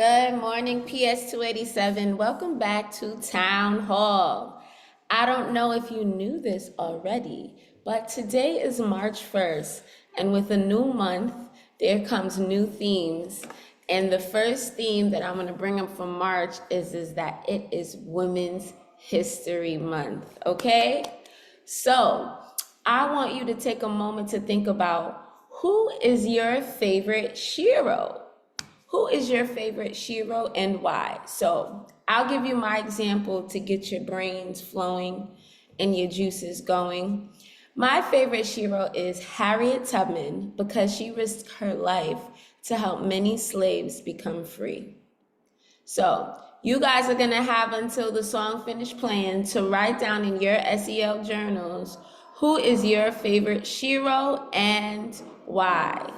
Good morning, PS287. Welcome back to Town Hall. I don't know if you knew this already, but today is March 1st, and with a new month, there comes new themes. And the first theme that I'm going to bring up for March is that it is Women's History Month, okay? So, I want you to take a moment to think about who is your favorite Shiro? Who is your favorite Shiro and why? So I'll give you my example to get your brains flowing and your juices going. My favorite Shiro is Harriet Tubman because she risked her life to help many slaves become free. So you guys are gonna have until the song finished playing to write down in your SEL journals who is your favorite Shiro and why.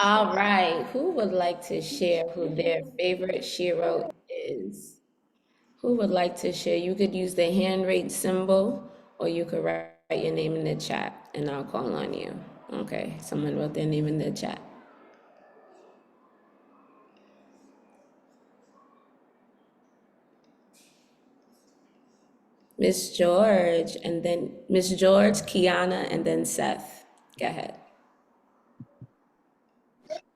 All right, who would like to share who their favorite Shiro is? Who would like to share? You could use the hand rate symbol or you could write your name in the chat and I'll call on you. Okay, someone wrote their name in the chat. Miss George, and then Miss George, Kiana, and then Seth. Go ahead.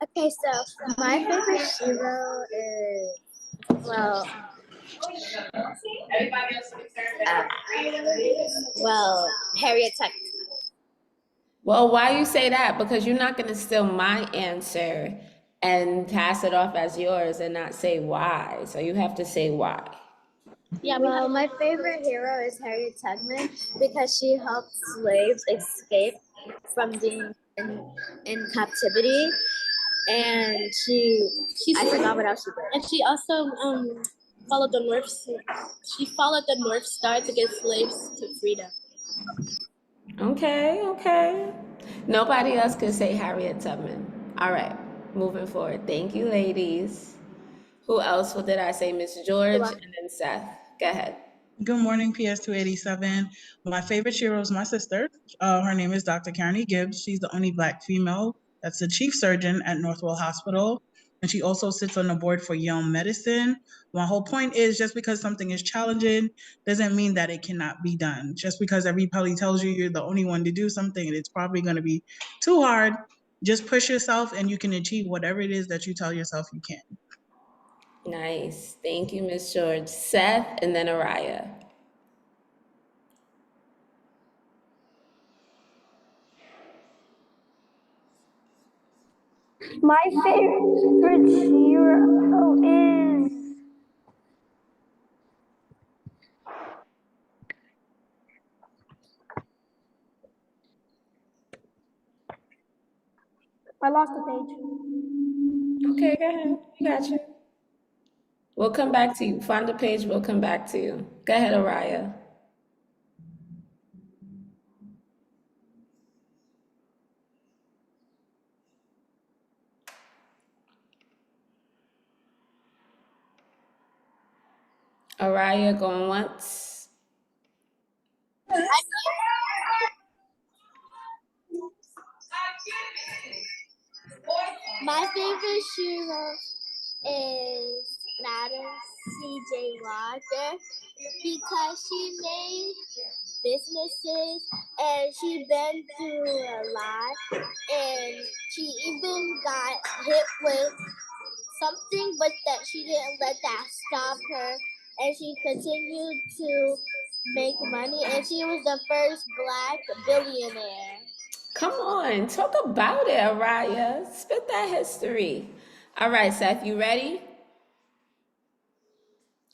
Okay, so my favorite hero is, well, Harriet Tubman. Well, why you say that? Because you're not going to steal my answer and pass it off as yours and not say why. So you have to say why. Yeah, well, my favorite hero is Harriet Tubman because she helped slaves escape from being in captivity, and I forgot what else she did. And she also followed the North. She followed the North Star to get slaves to freedom. Okay, okay. Nobody else could say Harriet Tubman. All right, moving forward. Thank you, ladies. Who else? What did I say? Miss George and then Seth. Go ahead. Good morning, PS287. My favorite hero is my sister. Her name is Dr. Karen E. Gibbs. She's the only Black female that's the chief surgeon at Northwell Hospital. And she also sits on the board for Young Medicine. My whole point is just because something is challenging doesn't mean that it cannot be done. Just because everybody tells you you're the only one to do something and it's probably going to be too hard, just push yourself and you can achieve whatever it is that you tell yourself you can. Nice. Thank you, Miss George. Seth and then Araya. My favorite hero is I lost the page. Okay, go ahead. We got you. We'll come back to you. Find the page, we'll come back to you. Go ahead, Araya. Araya going once. My favorite hero is Madam C.J. Walker because she made businesses and she been through a lot, and she even got hit with something, but that she didn't let that stop her, and she continued to make money, and she was the first Black billionaire. Come on, talk about it, Araya. Spit that history. All right, Seth, you ready?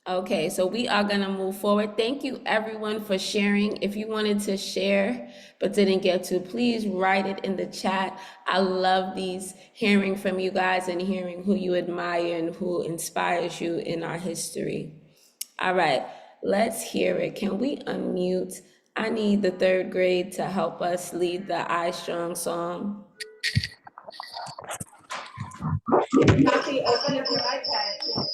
Okay, so we are gonna move forward. Thank you everyone for sharing. If you wanted to share but didn't get to, please write it in the chat. I love these, hearing from you guys and hearing who you admire and who inspires you in our history. All right, let's hear it. Can we unmute? I need the third grade to help us lead the I Strong song. Kathy, open up your iPad.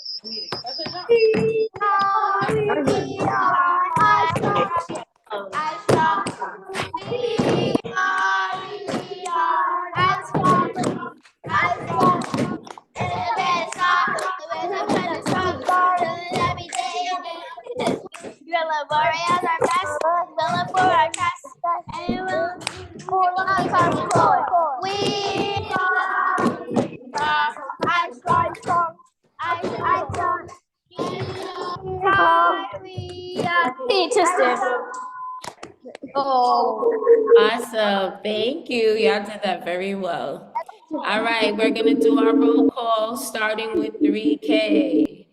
Awesome, thank you. Y'all did that very well. All right, we're gonna do our roll call, starting with 3K.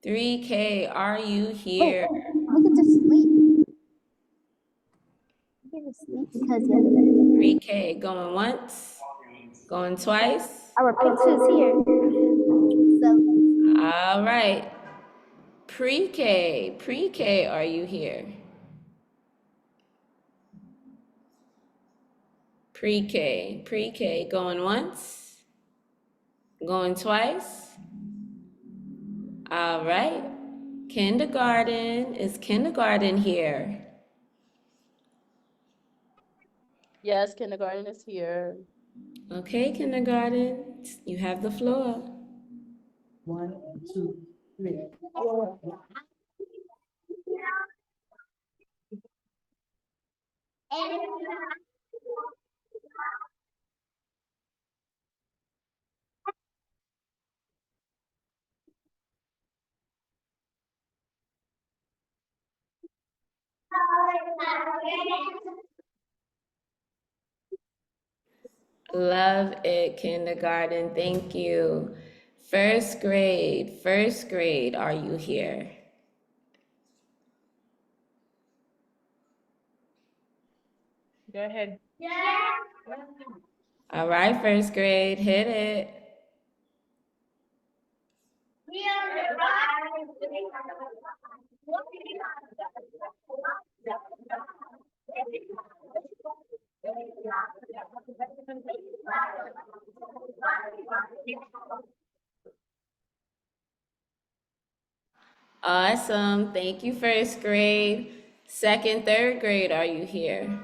3K, are you here? I get to sleep. I get to sleep because yesterday 3K, going once, going twice. our picture is here. So All right, pre-K, are you here? Pre-K, going once, going twice. All right, kindergarten, is kindergarten here? Yes, kindergarten is here. Okay, kindergarten, you have the floor. 1, 2, 3. Love it, kindergarten. Thank you. First grade, are you here? Go ahead. All right, first grade, hit it. Awesome. Thank you, first grade. Second, third grade, are you here?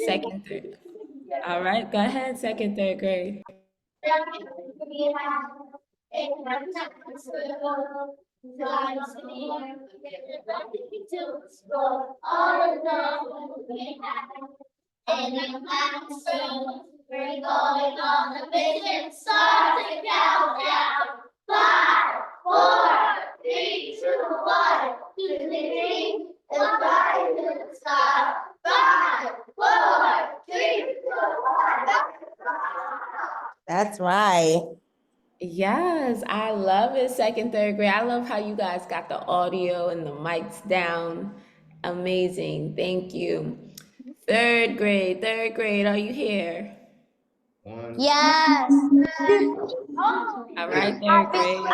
Second, third. All right, go ahead, second, third grade. And the classroom, we're going on a mission. Start the countdown. 5, 4, 3, 2, 1. To the king, the fire to the sky. 5, 4, 3, 2, 1. That's right. Yes, I love it, second, third grade. I love how you guys got the audio and the mics down. Amazing. Thank you. Third grade, are you here? Yes. All right, third grade.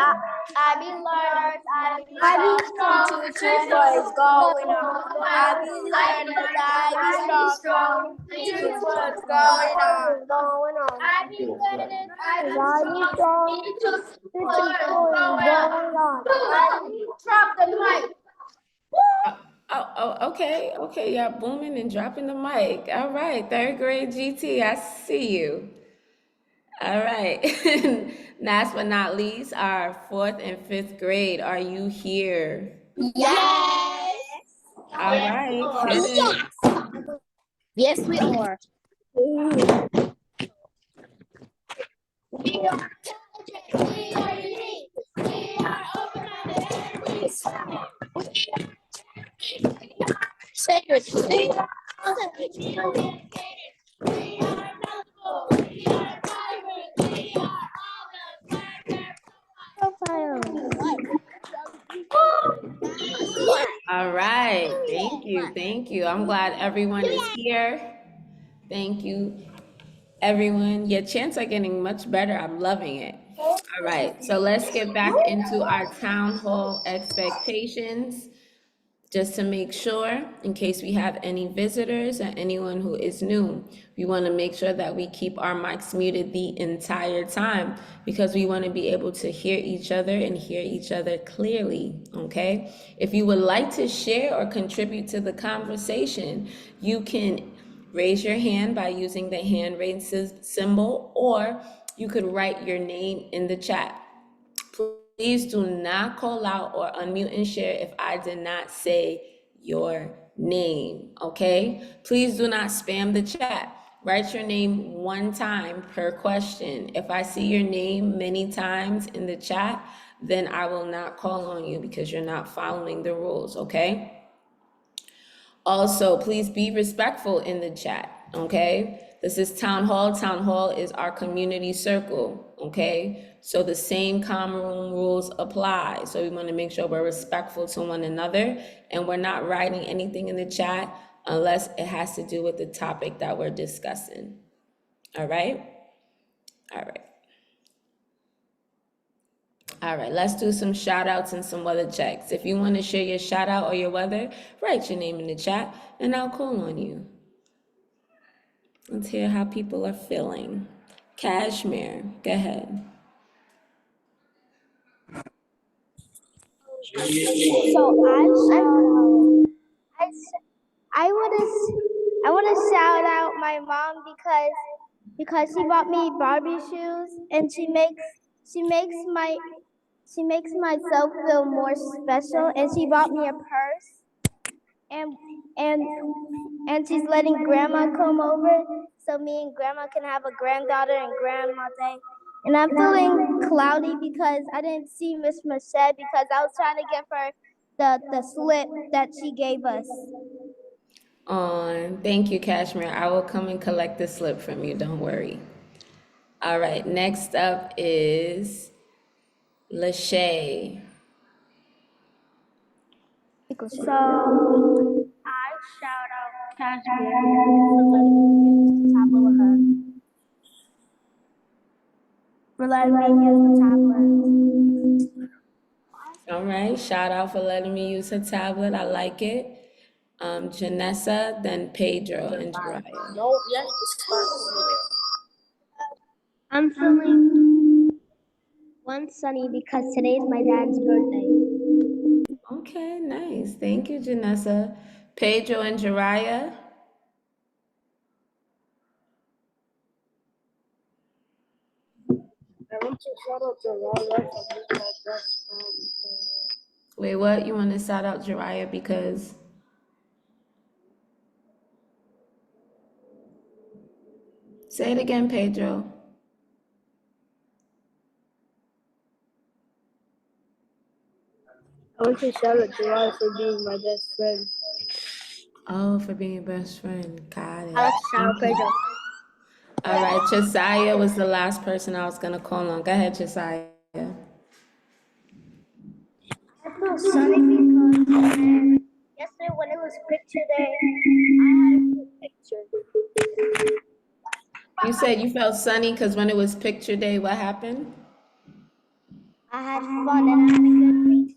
I be learning. I be strong. What is going on? I be learning. I be strong. Teach what's going on. I be learning. I be strong. Teach what's going on. Drop the mic. Oh, okay. Yeah, booming and dropping the mic. All right, third grade GT, I see you. All right. Last but not least, our fourth and fifth grade. Are you here? Yes. All right. Hit it. Yes, we are. We are intelligent. We are unique. We are open-minded and we smart. Sacred. We are awesome. We are dedicated. We are knowledgeable. We are vibrant. We are all All right. Thank you. I'm glad everyone is here. Thank you, everyone. Your chants are getting much better. I'm loving it. All right. So let's get back into our town hall expectations. Just to make sure, in case we have any visitors or anyone who is new, we want to make sure that we keep our mics muted the entire time because we want to be able to hear each other and hear each other clearly, okay? If you would like to share or contribute to the conversation, you can raise your hand by using the hand raise symbol, or you could write your name in the chat. Please do not call out or unmute and share if I did not say your name, okay? Please do not spam the chat. Write your name one time per question. If I see your name many times in the chat, then I will not call on you because you're not following the rules, okay? Also, please be respectful in the chat, okay? This is Town Hall. Town Hall is our community circle, okay? So the same common room rules apply. So we want to make sure we're respectful to one another and we're not writing anything in the chat unless it has to do with the topic that we're discussing. All right? All right. All right, let's do some shout outs and some weather checks. If you want to share your shout out or your weather, write your name in the chat and I'll call on you. Let's hear how people are feeling. Cashmere, go ahead. So I want to shout out my mom because she bought me Barbie shoes and she makes She makes myself feel more special, and she bought me a purse. And and and she's letting Grandma come over, so me and Grandma can have a granddaughter and Grandma Day. And I'm feeling cloudy because I didn't see Miss Machette because I was trying to give her the slip that she gave us. Thank you, Kashmir. I will come and collect the slip from you. Don't worry. All right, next up is Lachey. So I shout out Kashmir for letting me use the tablet. All right, shout out for letting me use her tablet. I like it. Janessa, then Pedro and Jiraiya. No, yes, it's fun. I'm feeling sunny because today is my dad's birthday. Okay, nice. Thank you, Janessa. Pedro and Jiraiya. I want to shout out to Rara for being my best friend. Wait, what? You want to shout out Jiraiya because? Say it again, Pedro. I want to shout out to Rara for being my best friend. Oh, for being your best friend. Got it. I like to shout out Pedro. All right, Josiah was the last person I was going to call on. Go ahead, Josiah. I feel sunny because yesterday when it was picture day, I had a good picture. You said you felt sunny because when it was picture day, what happened? I had fun and I had a good picture.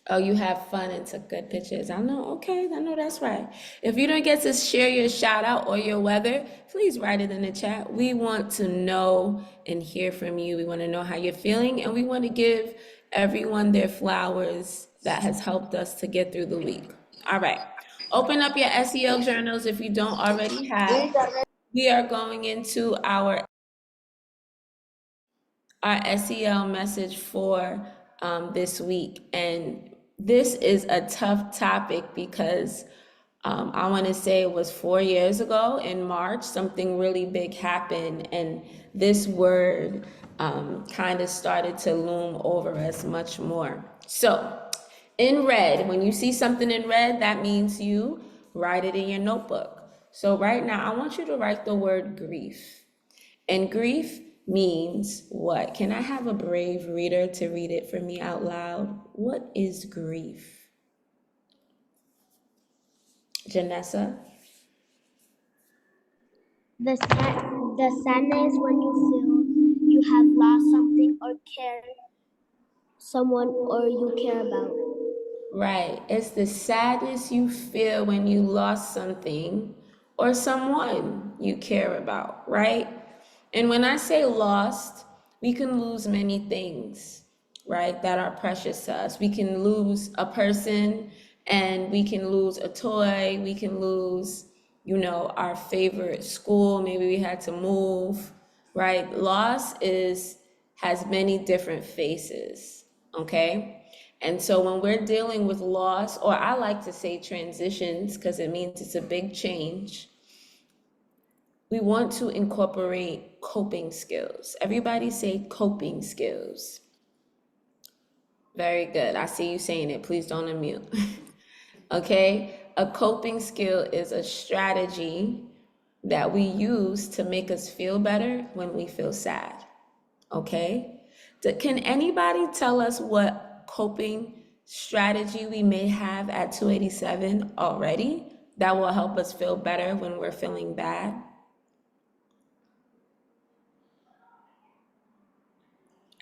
Oh, you have fun and took good pictures. I know, okay, I know that's right. If you don't get to share your shout out or your weather, please write it in the chat. We want to know and hear from you. We want to know how you're feeling, and we want to give everyone their flowers that has helped us to get through the week. All right, open up your SEL journals if you don't already have. We are going into our SEL message for this week. And this is a tough topic because I want to say it was 4 years ago in March, something really big happened, and this word kind of started to loom over us much more. So, in red, when you see something in red, that means you write it in your notebook. So, right now, I want you to write the word grief. And grief means what? Can I have a brave reader to read it for me out loud? What is grief? Janessa? The sadness when you feel you have lost something or someone you care about. Right. It's the sadness you feel when you lost something or someone you care about, right? And when I say lost, we can lose many things, right, that are precious to us. We can lose a person, and we can lose a toy. We can lose, our favorite school. Maybe we had to move, right? Loss has many different faces, okay? And so when we're dealing with loss, or I like to say transitions because it means it's a big change, we want to incorporate coping skills. Everybody say coping skills. Very good. I see you saying it. Please don't unmute. Okay? A coping skill is a strategy that we use to make us feel better when we feel sad. Okay? Can anybody tell us what coping strategy we may have at 287 already that will help us feel better when we're feeling bad?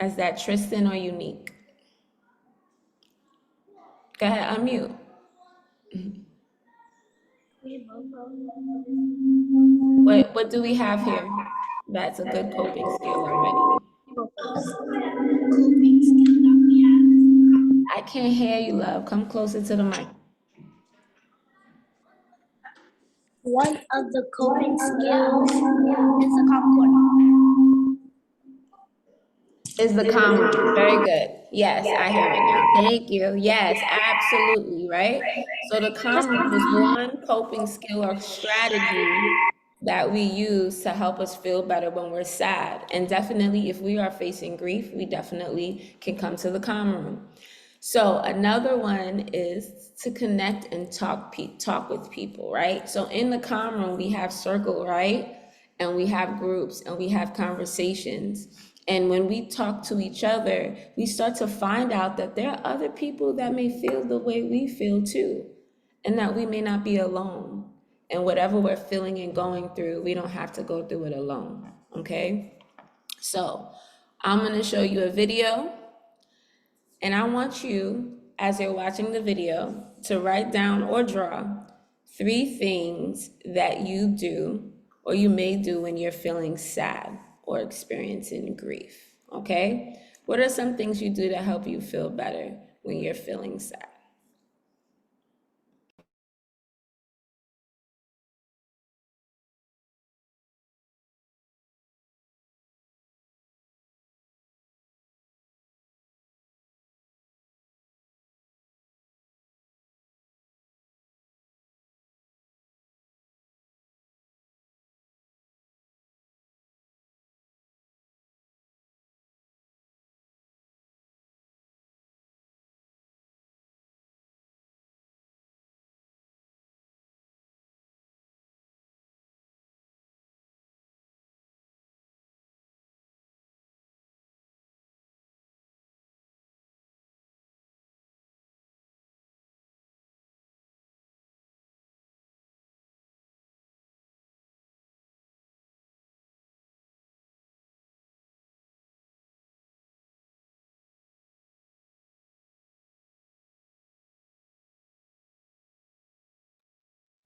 Is that Tristan or Unique? Go ahead, unmute. What do we have here? That's a good coping skill already. I can't hear you, love. Come closer to the mic. One of the coping skills is a calm corner. Is the calm room. Very good. Yes, I hear it now. Thank you. Yes, absolutely, right? So the calm room is one coping skill or strategy that we use to help us feel better when we're sad. And definitely, if we are facing grief, we definitely can come to the calm room. So another one is to connect and talk with people, right? So in the calm room, we have circle, right? And we have groups and we have conversations. And when we talk to each other, we start to find out that there are other people that may feel the way we feel too, and that we may not be alone. And whatever we're feeling and going through, we don't have to go through it alone, okay? So I'm gonna show you a video, and I want you, as you're watching the video, to write down or draw 3 things that you do or you may do when you're feeling sad or experiencing grief, okay? What are some things you do to help you feel better when you're feeling sad?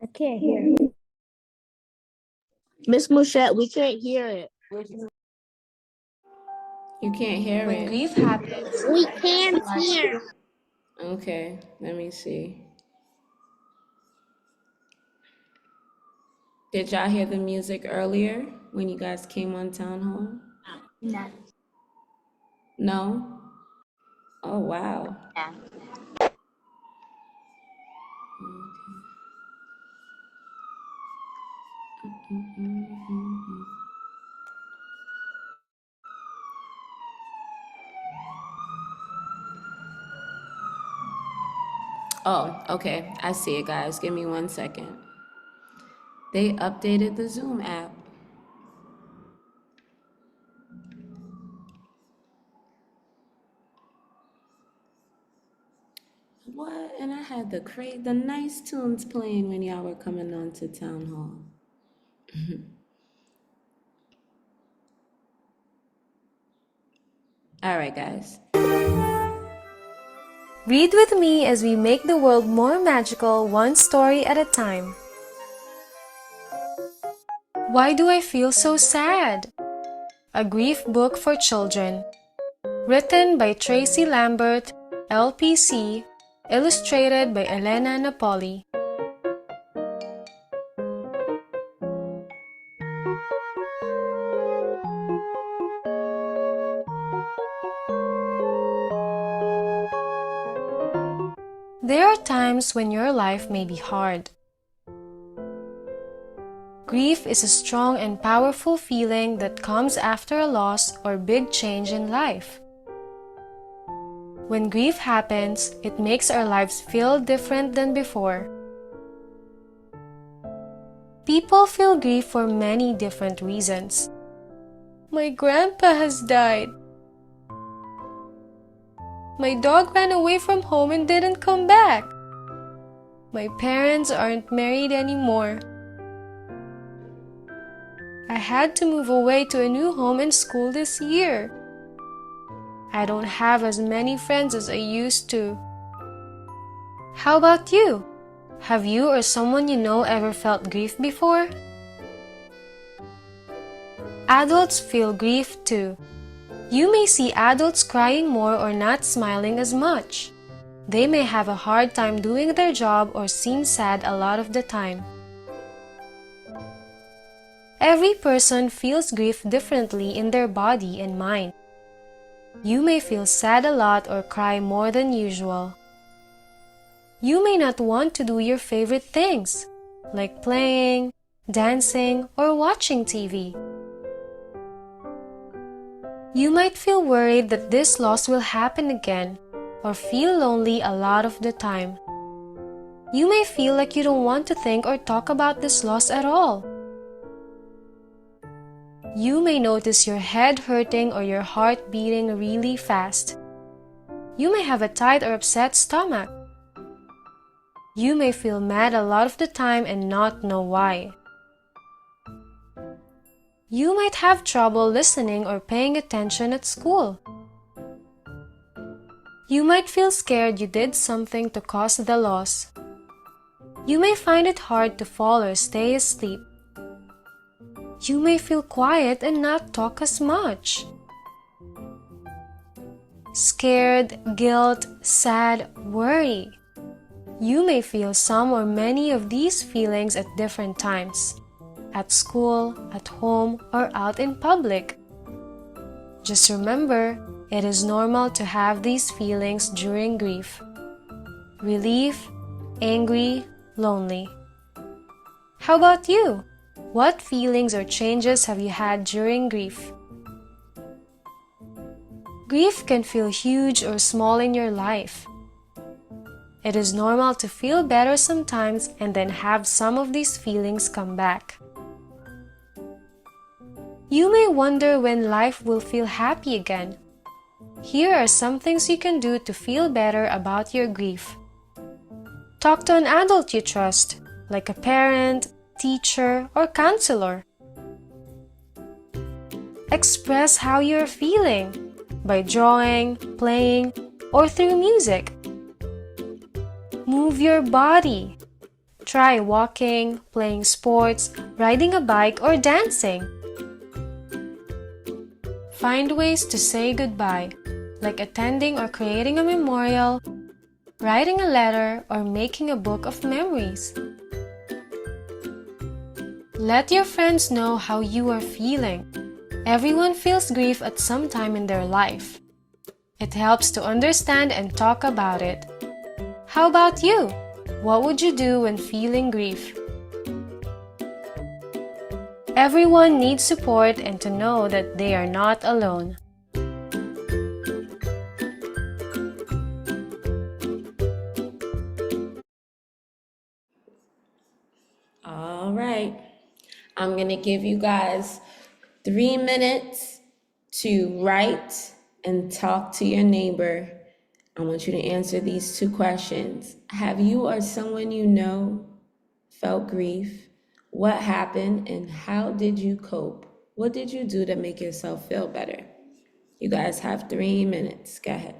I can't hear. Miss Mouchette, we can't hear it. You can't hear When it. grief happens, We can't hear. Okay, let me see. Did y'all hear the music earlier when you guys came on Town Hall? No. No? Oh, wow. Oh, okay. I see it, guys. Give me 1 second. They updated the Zoom app. What? And I had the nice tunes playing when y'all were coming on to Town Hall. All right, guys. Read with me as we make the world more magical, one story at a time. Why do I feel so sad? A grief book for children. Written by Tracy Lambert, LPC. Illustrated by Elena Napoli. There are times when your life may be hard. Grief is a strong and powerful feeling that comes after a loss or big change in life. When grief happens, it makes our lives feel different than before. People feel grief for many different reasons. My grandpa has died. My dog ran away from home and didn't come back. My parents aren't married anymore. I had to move away to a new home and school this year. I don't have as many friends as I used to. How about you? Have you or someone you know ever felt grief before? Adults feel grief too. You may see adults crying more or not smiling as much. They may have a hard time doing their job or seem sad a lot of the time. Every person feels grief differently in their body and mind. You may feel sad a lot or cry more than usual. You may not want to do your favorite things, like playing, dancing, or watching TV. You might feel worried that this loss will happen again, or feel lonely a lot of the time. You may feel like you don't want to think or talk about this loss at all. You may notice your head hurting or your heart beating really fast. You may have a tight or upset stomach. You may feel mad a lot of the time and not know why. You might have trouble listening or paying attention at school. You might feel scared you did something to cause the loss. You may find it hard to fall or stay asleep. You may feel quiet and not talk as much. Scared, guilt, sad, worry. You may feel some or many of these feelings at different times, at school, at home, or out in public. Just remember, it is normal to have these feelings during grief. Relief, angry, lonely. How about you? What feelings or changes have you had during grief? Grief can feel huge or small in your life. It is normal to feel better sometimes and then have some of these feelings come back. You may wonder when life will feel happy again. Here are some things you can do to feel better about your grief. Talk to an adult you trust, like a parent, teacher, or counselor. Express how you are feeling by drawing, playing, or through music. Move your body. Try walking, playing sports, riding a bike, or dancing. Find ways to say goodbye, like attending or creating a memorial, writing a letter, or making a book of memories. Let your friends know how you are feeling. Everyone feels grief at some time in their life. It helps to understand and talk about it. How about you? What would you do when feeling grief? Everyone needs support and to know that they are not alone. All right. I'm going to give you guys 3 minutes to write and talk to your neighbor. I want you to answer these 2 questions. Have you or someone you know felt grief? What happened and how did you cope? What did you do to make yourself feel better? You guys have 3 minutes. Go ahead.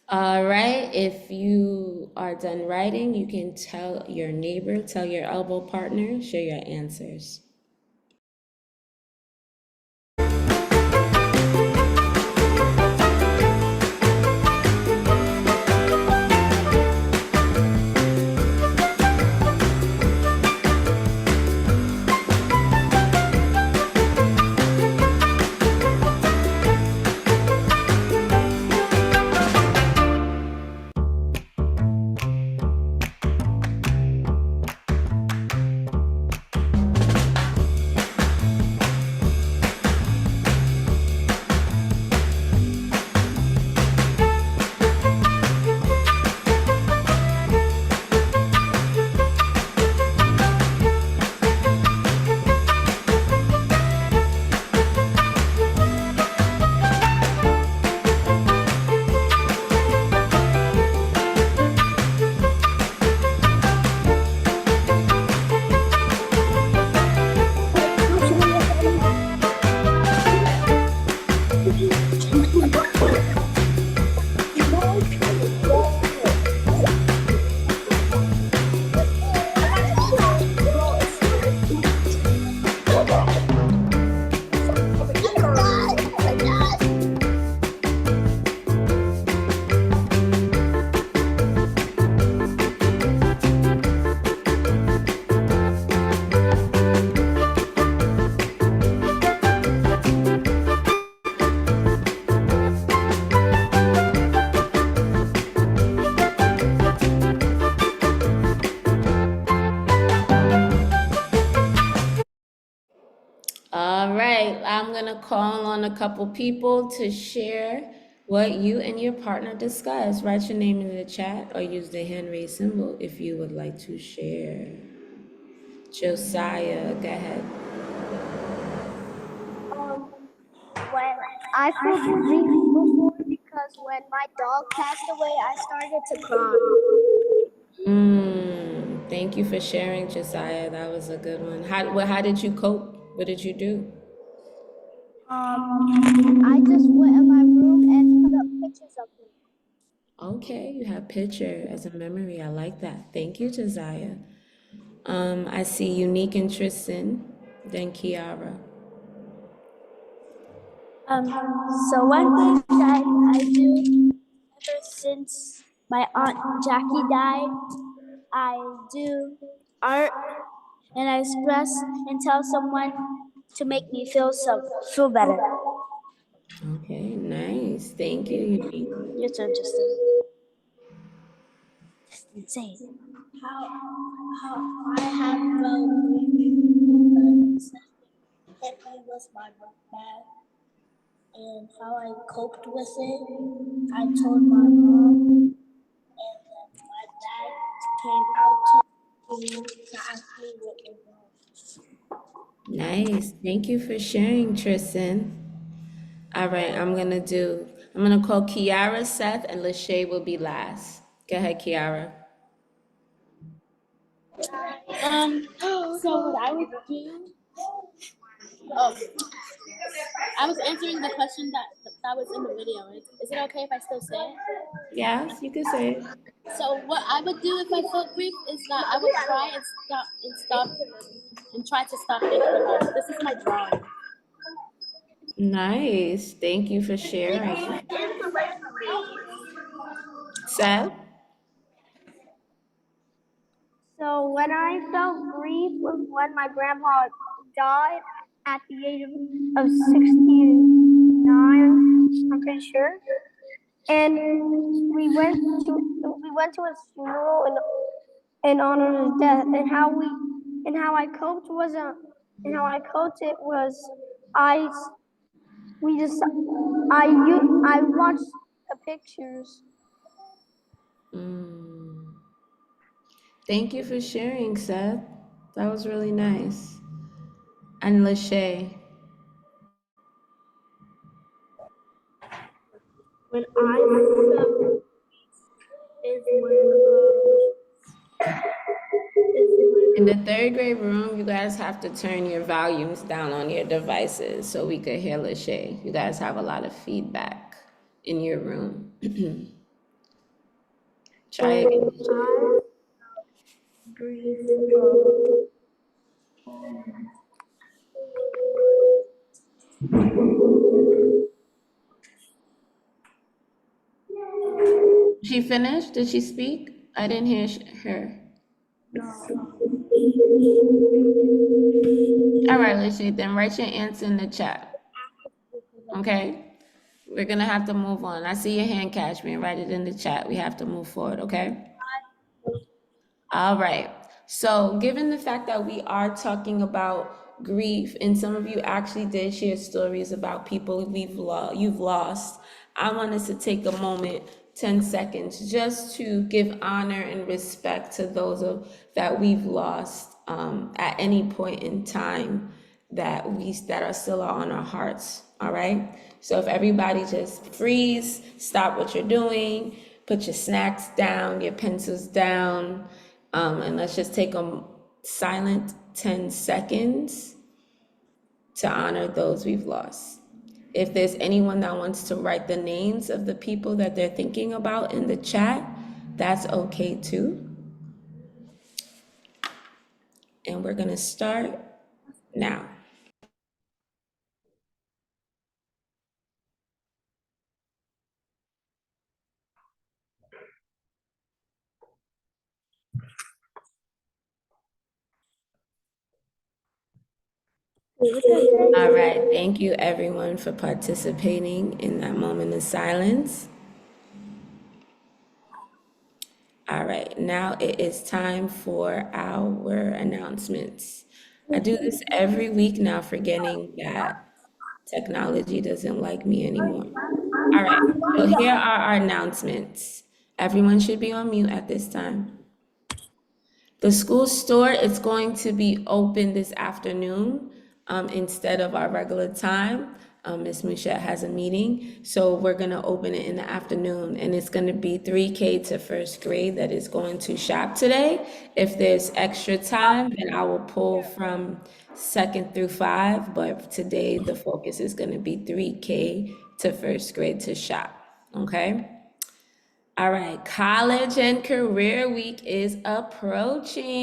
All right, if you are done writing, you can tell your neighbor, tell your elbow partner, share your answers. All right, I'm gonna call on a couple people to share what you and your partner discussed. Write your name in the chat or use the hand raise symbol if you would like to share. Josiah, go ahead. When I felt grief before because when my dog passed away, I started to cry. Thank you for sharing, Josiah. That was a good one. How did you cope? What did you do? I just went in my room and put up pictures of him. Okay, you have picture as a memory. I like that. Thank you, Josiah. I see Unique and Tristan, then Kiara. So one thing that I do ever since my aunt Jackie died, I do art and I express and tell someone to make me feel better. Okay, nice. Thank you, Unique. Your turn, Justin. Justin, say it. How I have felt because hit me with my dad and how I coped with it. I told my mom, and then my dad came out to me to ask me what was wrong. Nice. Thank you for sharing, Tristan. All right, I'm gonna call Kiara, Seth, and Lachey will be last. Go ahead, Kiara. So what I would do, I was answering the question that was in the video. Is it okay if I still say it? Yes, you can say it. So what I would do if I felt grief is that I would try and try to stop thinking about it. This is my drawing. Nice. Thank you for sharing. Seth? So when I felt grief was when my grandpa died at the age of 69, I'm pretty sure. And we went to his funeral in honor of his death. And how I coped I watched the pictures. Thank you for sharing, Seth. That was really nice. And Lachey. When I felt is In the third grade room, you guys have to turn your volumes down on your devices so we could hear Lachey. You guys have a lot of feedback in your room. Try again. Grief. She finished? Did she speak? I didn't hear her. All right, Lachey, then write your answer in the chat. Okay? We're gonna have to move on. I see your hand, Kashmir. Write it in the chat. We have to move forward, okay? All right. So, given the fact that we are talking about grief, and some of you actually did share stories about people you've lost, I want us to take a moment, 10 seconds, just to give honor and respect to those that we've lost at any point in time that are still on our hearts. All right. So if everybody just freeze, stop what you're doing, put your snacks down, your pencils down, and let's just take a silent 10 seconds to honor those we've lost. If there's anyone that wants to write the names of the people that they're thinking about in the chat, that's okay too. And we're gonna start now. All right, thank you everyone for participating in that moment of silence. All right, now it is time for our announcements. I do this every week now, forgetting that technology doesn't like me anymore. All right, so here are our announcements. Everyone should be on mute at this time. The school store is going to be open this afternoon instead of our regular time. Ms. Mouchette has a meeting, so we're gonna open it in the afternoon, and it's gonna be 3K to first grade that is going to shop today. If there's extra time, then I will pull from 2nd through 5, but today the focus is gonna be 3K to first grade to shop, okay? All right, College and Career Week is approaching.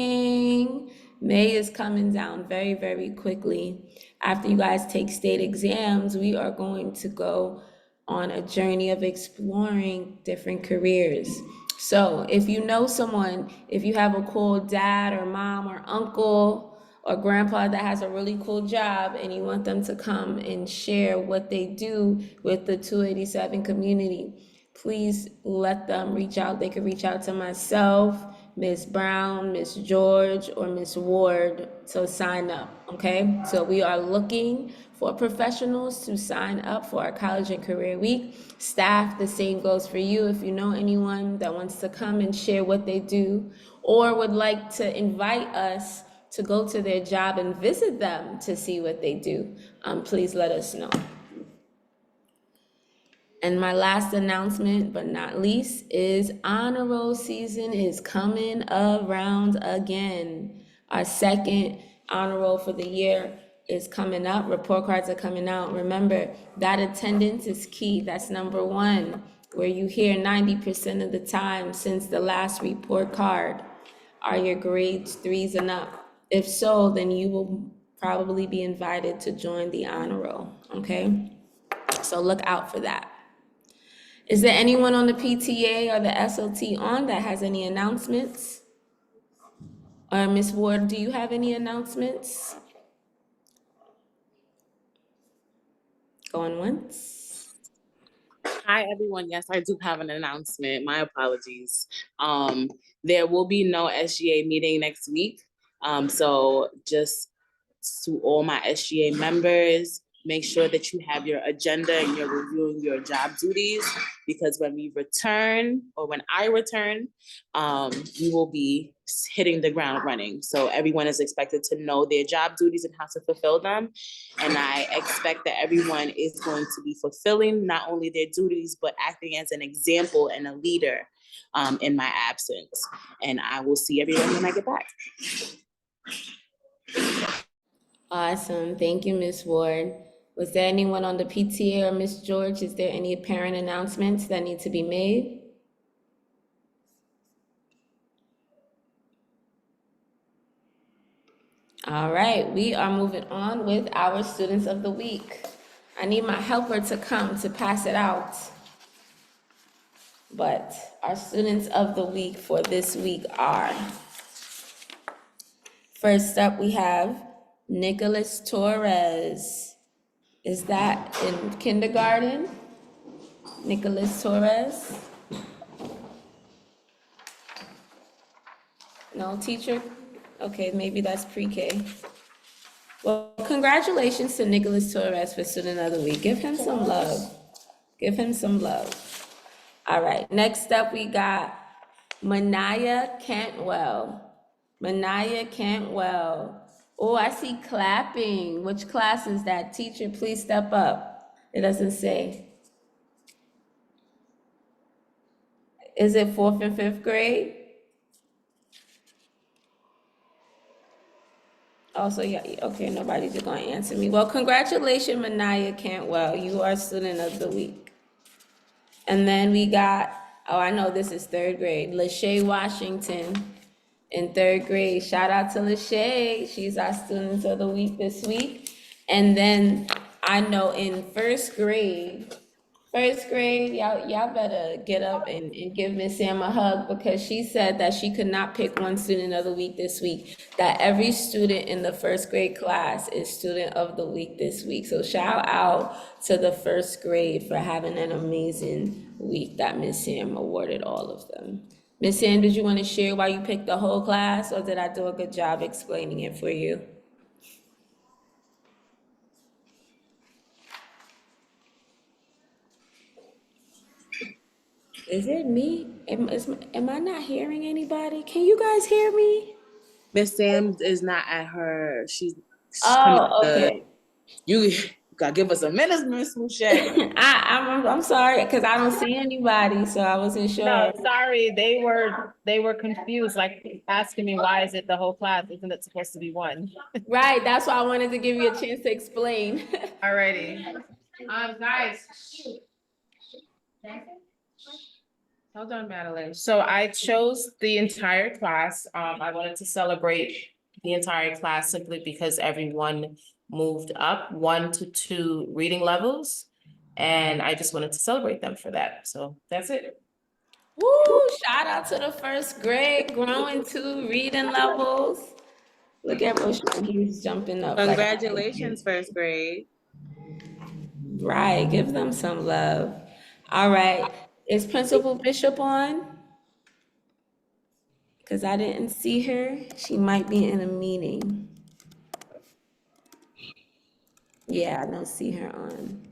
May is coming down very, very quickly. After you guys take state exams, we are going to go on a journey of exploring different careers. So if you know someone, if you have a cool dad or mom or uncle or grandpa that has a really cool job and you want them to come and share what they do with the 287 community, please let them reach out. They could reach out to myself, Ms. Brown, Ms. George, or Ms. Ward to sign up, okay? So we are looking for professionals to sign up for our College and Career Week. Staff, the same goes for you. If you know anyone that wants to come and share what they do or would like to invite us to go to their job and visit them to see what they do, please let us know. And my last announcement, but not least, is honor roll season is coming around again. Our second honor roll for the year is coming up. Report cards are coming out. Remember, that attendance is key. That's number one, where you hear 90% of the time since the last report card. Are your grades 3s and up? If so, then you will probably be invited to join the honor roll, okay? So look out for that. Is there anyone on the PTA or the SLT on that has any announcements? Or Ms. Ward, do you have any announcements? Going once? Hi, everyone. Yes, I do have an announcement. My apologies. There will be no SGA meeting next week. So just to all my SGA members, make sure that you have your agenda and you're reviewing your job duties, because when we return, or when I return, we will be hitting the ground running. So everyone is expected to know their job duties and how to fulfill them. And I expect that everyone is going to be fulfilling not only their duties, but acting as an example and a leader in my absence. And I will see everyone when I get back. Awesome. Thank you, Ms. Ward. Was there anyone on the PTA or Ms. George? Is there any parent announcements that need to be made? All right, we are moving on with our students of the week. I need my helper to come to pass it out. But our students of the week for this week are, first up, we have Nicholas Torres. Is that in kindergarten? Nicholas Torres? No, teacher? Okay, maybe that's pre-K. Well, congratulations to Nicholas Torres for Student of the Week. Give him some love. Give him some love. All right, next up we got Manaya Cantwell. Manaya Cantwell. Oh, I see clapping. Which class is that? Teacher, please step up. It doesn't say. Is it 4th and 5th grade? Also, yeah, okay, nobody's gonna answer me. Well, congratulations, Manaya Cantwell. You are Student of the Week. And then we got, oh, I know this is 3rd grade, Lachey Washington in 3rd grade. Shout out to Lachey. She's our Student of the Week this week. And then I know in 1st grade, y'all better get up and give Miss Sam a hug, because she said that she could not pick one Student of the Week this week, that every student in the 1st grade class is Student of the Week this week. So shout out to the 1st grade for having an amazing week that Miss Sam awarded all of them. Miss Sam, did you want to share why you picked the whole class, or did I do a good job explaining it for you? Is it me? Am I not hearing anybody? Can you guys hear me? Miss Sam is not at her. She's coming Oh, okay. You gotta give us a minute, Miss Mouche. I'm sorry, because I don't see anybody, so I wasn't sure. No, sorry, they were confused, like asking me, why is it the whole class? Isn't it supposed to be one? Right, that's why I wanted to give you a chance to explain. Alrighty. Guys. Hold on, Madeline. So I chose the entire class. I wanted to celebrate the entire class simply because everyone moved up 1 to 2 reading levels. And I just wanted to celebrate them for that. So that's it. Woo, shout out to the 1st grade, growing 2 reading levels. Look at Roshman, he's jumping up. Congratulations, 1st grade. Right, give them some love. All right, is Principal Bishop on? Because I didn't see her. She might be in a meeting. Yeah, I don't see her on.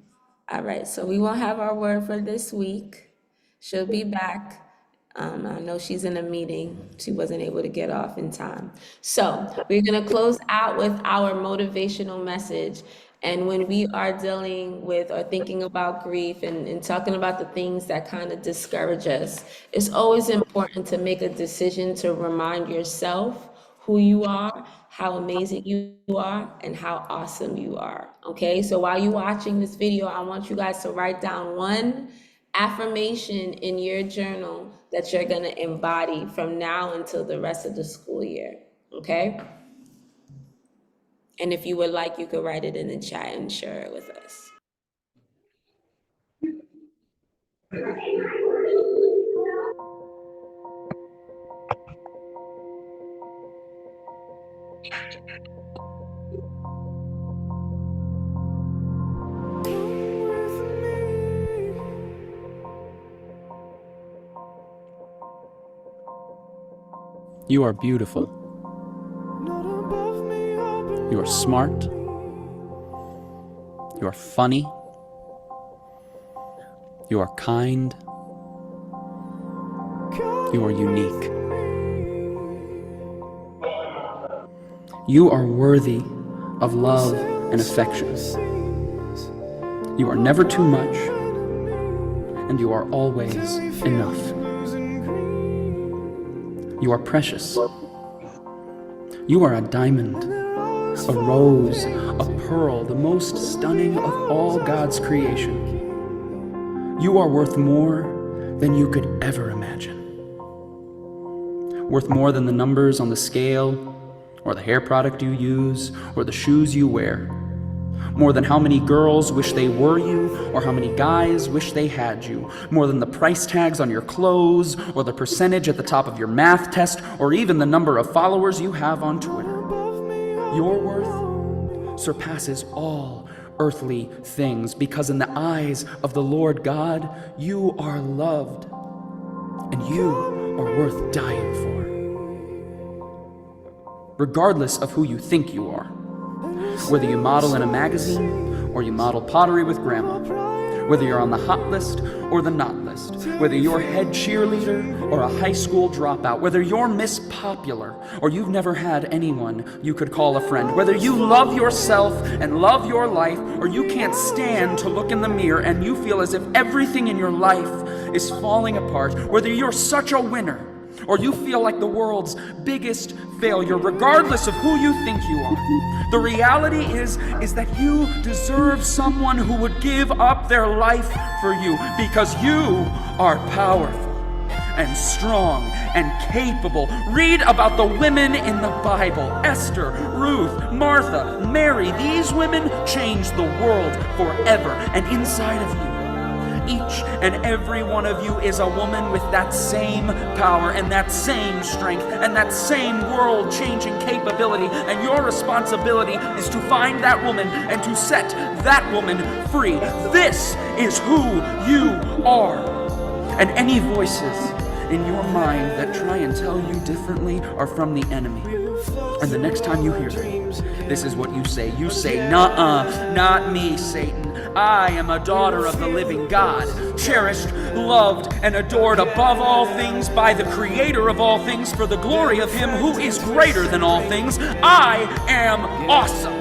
All right, so we won't have our word for this week. She'll be back. I know she's in a meeting. She wasn't able to get off in time. So we're gonna close out with our motivational message. And when we are dealing with or thinking about grief and talking about the things that kind of discourage us, it's always important to make a decision to remind yourself who you are, how amazing you are, and how awesome you are, okay? So while you're watching this video, I want you guys to write down one affirmation in your journal that you're gonna embody from now until the rest of the school year, okay? And if you would like, you could write it in the chat and share it with us. You are beautiful. You are smart. You are funny. You are kind. You are unique. You are worthy of love and affection. You are never too much, and you are always enough. You are precious. You are a diamond, a rose, a pearl, the most stunning of all God's creation. You are worth more than you could ever imagine. Worth more than the numbers on the scale, or the hair product you use, or the shoes you wear. More than how many girls wish they were you, or how many guys wish they had you. More than the price tags on your clothes, or the percentage at the top of your math test, or even the number of followers you have on Twitter. Your worth surpasses all earthly things, because in the eyes of the Lord God, you are loved, and you are worth dying for. Regardless of who you think you are, whether you model in a magazine or you model pottery with grandma, whether you're on the hot list or the not list, whether you're head cheerleader or a high school dropout, whether you're Miss Popular or you've never had anyone you could call a friend, whether you love yourself and love your life, or you can't stand to look in the mirror and you feel as if everything in your life is falling apart, whether you're such a winner or you feel like the world's biggest failure, regardless of who you think you are, the reality is that you deserve someone who would give up their life for you, because you are powerful and strong and capable. Read about the women in the Bible: Esther, Ruth, Martha, Mary. These women changed the world forever, and inside of you, each and every one of you is a woman with that same power and that same strength and that same world-changing capability, and your responsibility is to find that woman and to set that woman free. This is who you are. And any voices in your mind that try and tell you differently are from the enemy. And the next time you hear them, this is what you say. You say, "Nuh-uh, not me, Satan. I am a daughter of the living God, cherished, loved, and adored above all things by the Creator of all things, for the glory of Him who is greater than all things. I am awesome."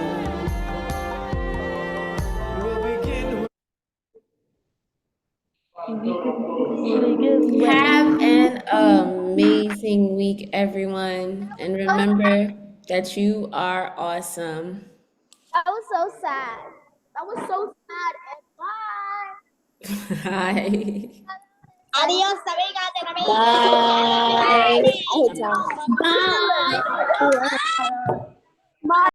Have an amazing week, everyone. And remember that you are awesome. That was so sad. That was so sad. And bye. Bye. Adios, amigas. Bye. Bye.